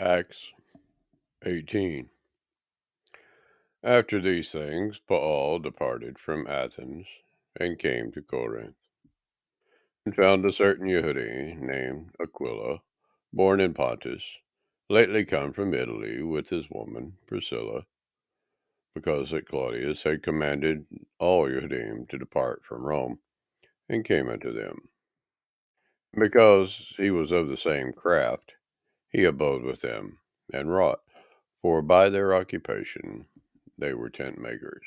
Acts 18. After these things, Paul departed from Athens and came to Corinth, and found a certain Yehudi named Aquila, born in Pontus, lately come from Italy with his woman Priscilla, because that Claudius had commanded all Yehudim to depart from Rome, and came unto them. And because he was of the same craft, he abode with them, and wrought, for by their occupation they were tent makers.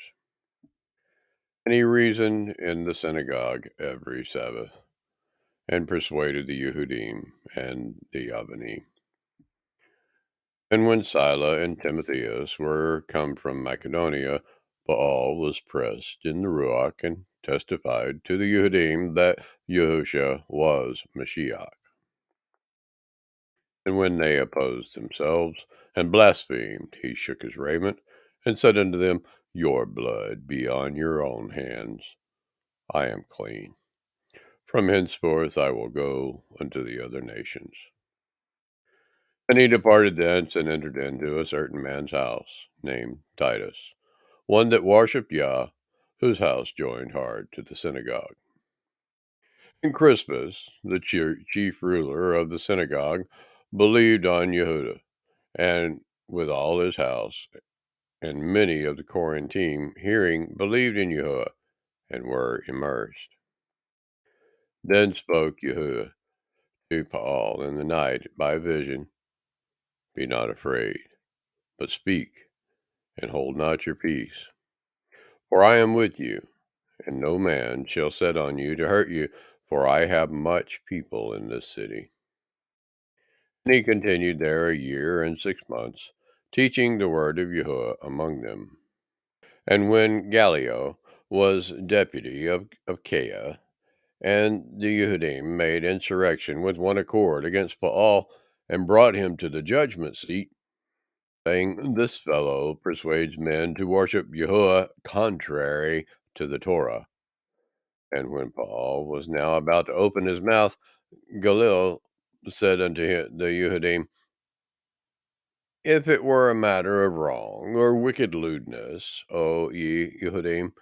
And he reasoned in the synagogue every Sabbath, and persuaded the Yehudim and the Yavanim. And when Sila and Timotheus were come from Macedonia, Paul was pressed in the Ruach, and testified to the Yehudim that YAHUSHA was Mashiach. And when they opposed themselves and blasphemed, he shook his raiment, and said unto them, Your blood be on your own hands. I am clean. From henceforth I will go unto the other nations. And he departed thence, and entered into a certain man's house, named Titus, one that worshipped Yah, whose house joined hard to the synagogue. And Crispus, the chief ruler of the synagogue, believed on Yehuda, and with all his house, and many of the Corinthian, hearing, believed in Yahuwah, and were immersed. Then spoke Yahuwah to Paul in the night by vision, Be not afraid, but speak, and hold not your peace. For I am with you, and no man shall set on you to hurt you, for I have much people in this city. And he continued there 1 year and 6 months, teaching the word of Yahuwah among them. And when Gallio was deputy of Achaia, and the Yehudim made insurrection with one accord against Paul, and brought him to the judgment seat, saying, This fellow persuades men to worship Yahuwah contrary to the Torah. And when Paul was now about to open his mouth, Gallio said unto the Yehudim, If it were a matter of wrong or wicked lewdness, O ye Yehudim,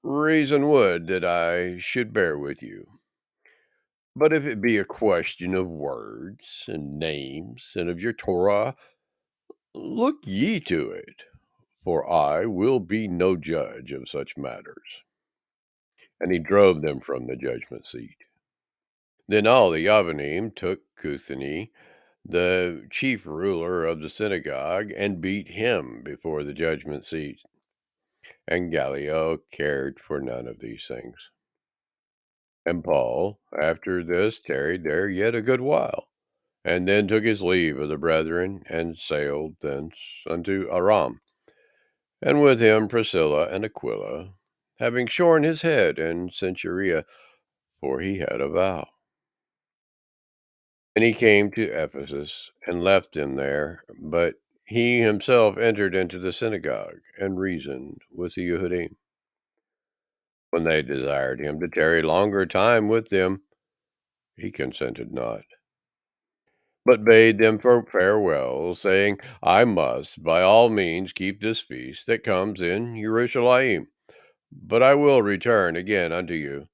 reason would that I should bear with you. But if it be a question of words and names and of your Torah, look ye to it, for I will be no judge of such matters. And he drove them from the judgment seat. Then all the Yavanim took Cuthani, the chief ruler of the synagogue, and beat him before the judgment seat. And Gallio cared for none of these things. And Paul, after this, tarried there yet a good while, and then took his leave of the brethren, and sailed thence unto Aram, and with him Priscilla and Aquila, having shorn his head in Centuria, for he had a vow. And he came to Ephesus, and left them there, but he himself entered into the synagogue, and reasoned with the Yehudim. When they desired him to tarry longer time with them, he consented not, but bade them farewell, saying, I must by all means keep this feast that comes in Jerusalem, but I will return again unto you,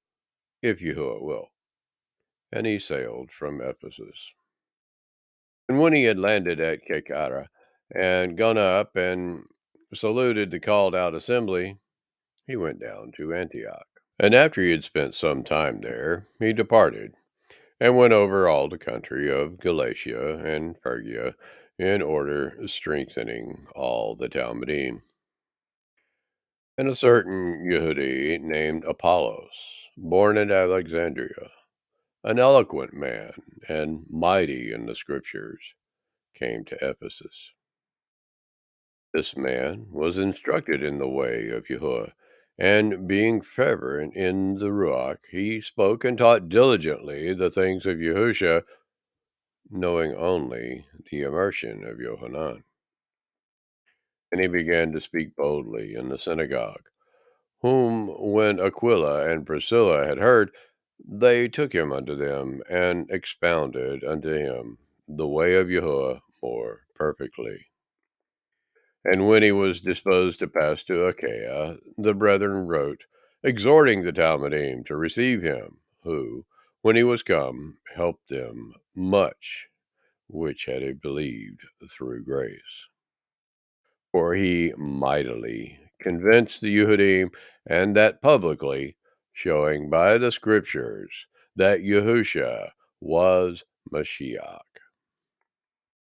if Yahuwah will. And he sailed from Ephesus. And when he had landed at Cacara, and gone up and saluted the called out assembly, he went down to Antioch. And after he had spent some time there, he departed, and went over all the country of Galatia and Phrygia, in order strengthening all the Talmudim. And a certain Yehudi named Apollos, born at Alexandria, an eloquent man and mighty in the Scriptures, came to Ephesus. This man was instructed in the way of Yahuwah, and being fervent in the Ruach, he spoke and taught diligently the things of Yahusha, knowing only the immersion of Yohanan. And he began to speak boldly in the synagogue, whom when Aquila and Priscilla had heard, they took him unto them, and expounded unto him the way of Yahuwah more perfectly. And when he was disposed to pass to Achaia, the brethren wrote, exhorting the Talmudim to receive him, who, when he was come, helped them much which had believed through grace. For he mightily convinced the Yehudim, and that publicly, showing by the Scriptures that Yahusha was Mashiach.